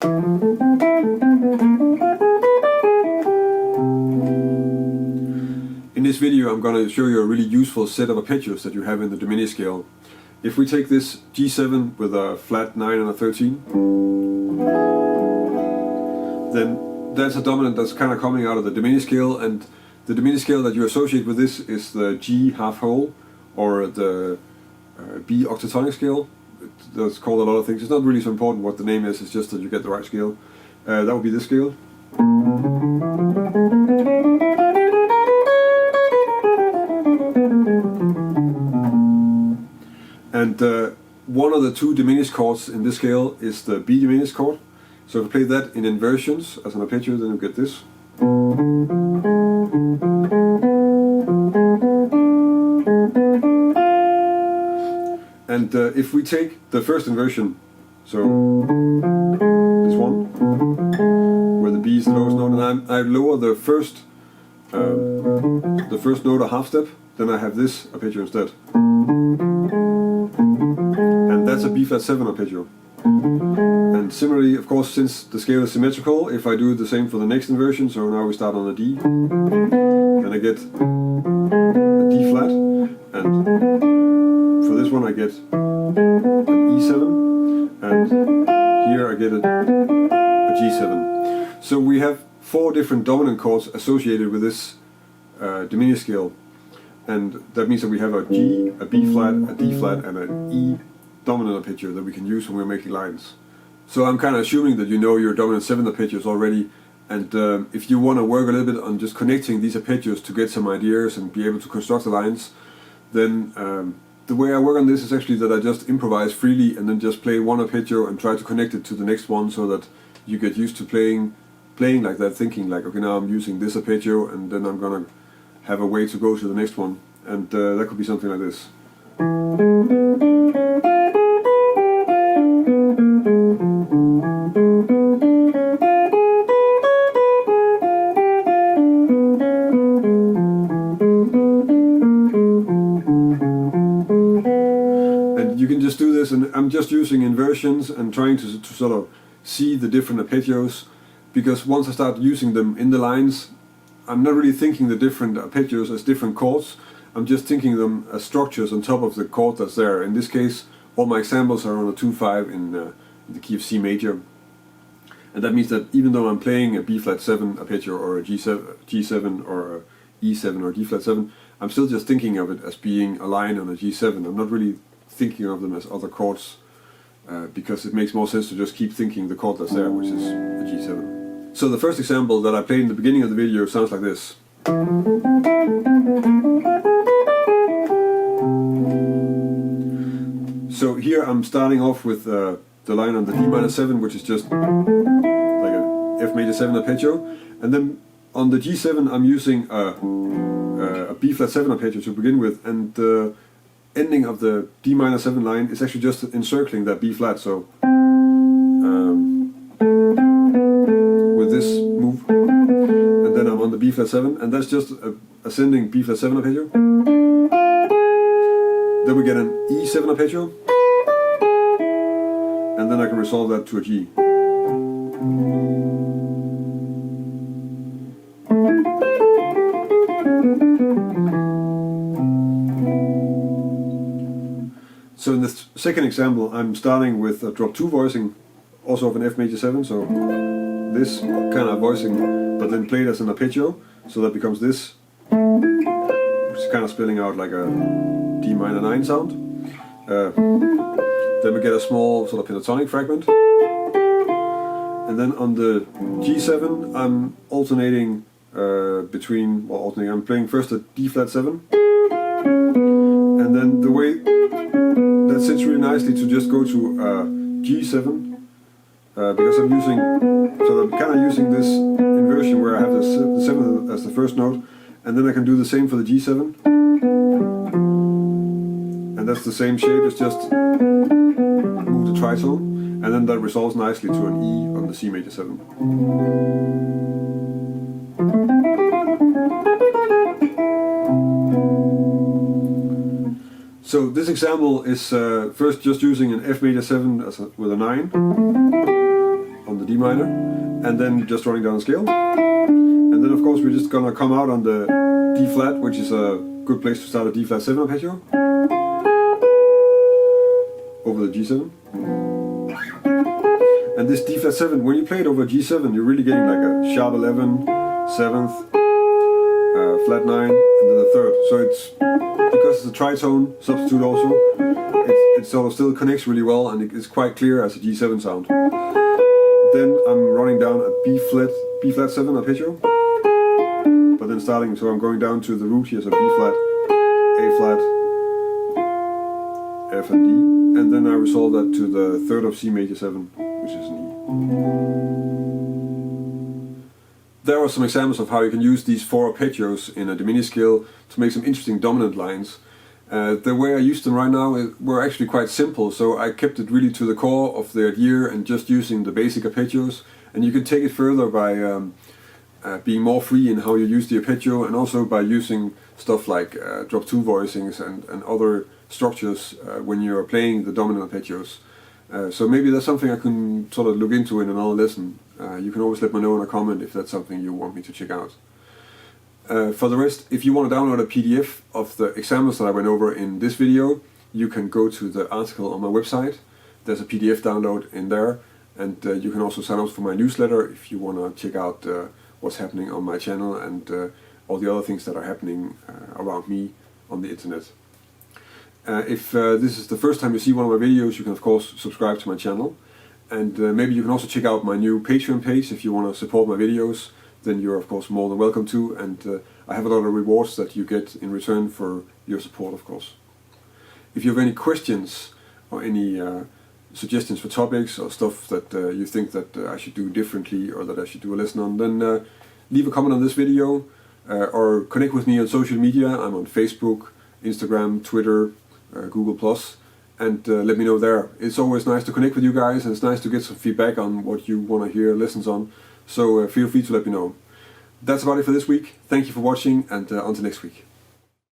In this video I'm going to show you a really useful set of arpeggios that you have in the diminished scale. If we take this G7 with a flat 9 and a 13, then that's a dominant that's kind of coming out of the diminished scale, and the diminished scale that you associate with this is the G half whole or the B octatonic scale. That's called a lot of things. It's not really so important what the name is, it's just that you get the right scale. That would be this scale. And one of the two diminished chords in this scale is the B diminished chord. So if I play that in inversions as an arpeggio, then you get this. And if we take the first inversion, so this one, where the B is the lowest note, and I lower the first note a half step, then I have this arpeggio instead. And that's a B flat 7 arpeggio. And similarly, of course, since the scale is symmetrical, if I do the same for the next inversion, so now we start on a D, then I get a D flat, and for this one I get an E7, and here I get a G7. So we have 4 different dominant chords associated with this diminished scale, and that means that we have a G, a B flat, a D flat, and an E dominant arpeggio that we can use when we're making lines. So I'm kind of assuming that you know your dominant 7 arpeggios already, and if you want to work a little bit on just connecting these arpeggios to get some ideas and be able to construct the lines, then the way I work on this is actually that I just improvise freely and then just play one arpeggio and try to connect it to the next one, so that you get used to playing like that, thinking like, okay, now I'm using this arpeggio and then I'm gonna have a way to go to the next one, and that could be something like this. And you can just do this, and I'm just using inversions and trying to sort of see the different arpeggios, because once I start using them in the lines, I'm not really thinking the different arpeggios as different chords, I'm just thinking them as structures on top of the chord that's there. In this case, all my examples are on a 2-5 in the key of C major. And that means that even though I'm playing a B flat 7 arpeggio or a G7 or a E7 or D flat 7, I'm still just thinking of it as being a line on a G7. I'm not really thinking of them as other chords, because it makes more sense to just keep thinking the chord that's there, which is a G7. So the first example that I played in the beginning of the video sounds like this. So here I'm starting off with the line on the D minor 7, which is just like a F major 7 arpeggio, and then on the G7 I'm using a B flat 7 arpeggio to begin with, and the ending of the D minor 7 line is actually just encircling that B flat, so with this move, and then I'm on the B flat 7, and that's just a ascending B flat 7 arpeggio. Then we get an E7 arpeggio, and then I can resolve that to a G. So in the second example, I'm starting with a drop 2 voicing, also of an F major 7, so this kind of voicing, but then played as an arpeggio, so that becomes this, which is kind of spelling out like a D minor 9 sound. Then we get a small sort of pentatonic fragment, and then on the G7 I'm alternating I'm playing first a D flat 7, and then the way that sits really nicely to just go to G7, because I'm kind of using this inversion where I have the 7th as the first note, and then I can do the same for the G7, and that's the same shape, it's just move the tritone, and then that resolves nicely to an E on the C major 7. So this example is first just using an F major 7 with a 9 on the D minor, and then just running down the scale. And then of course we're just gonna come out on the D flat, which is a good place to start a D flat 7 arpeggio, over the G7. And this D flat 7, when you play it over G7, you're really getting like a sharp 11, 7th, flat 9, and then the 3rd. So it's, because it's a tritone substitute also, it sort of still connects really well, and it's quite clear as a G7 sound. Then I'm running down a B flat 7 arpeggio, but then starting, so I'm going down to the root here, so B flat, A flat, F and D, and then I resolve that to the 3rd of C major 7, which is an E. There are some examples of how you can use these 4 arpeggios in a diminished scale to make some interesting dominant lines. The way I used them right now were actually quite simple, so I kept it really to the core of the idea and just using the basic arpeggios. And you can take it further by being more free in how you use the arpeggio, and also by using stuff like drop 2 voicings and other structures when you're playing the dominant arpeggios. So maybe that's something I can sort of look into in another lesson. You can always let me know in a comment if that's something you want me to check out. For the rest, if you want to download a PDF of the examples that I went over in this video, you can go to the article on my website. There's a PDF download in there, and you can also sign up for my newsletter if you want to check out what's happening on my channel and all the other things that are happening around me on the internet. If this is the first time you see one of my videos, you can of course subscribe to my channel, and maybe you can also check out my new Patreon page if you want to support my videos. Then you're of course more than welcome to, and I have a lot of rewards that you get in return for your support, of course. If you have any questions or any suggestions for topics or stuff that you think that I should do differently or that I should do a lesson on, then leave a comment on this video or connect with me on social media. I'm on Facebook, Instagram, Twitter, Google+, and let me know there. It's always nice to connect with you guys, and it's nice to get some feedback on what you want to hear lessons on. So feel free to let me know. That's about it for this week. Thank you for watching, and until next week.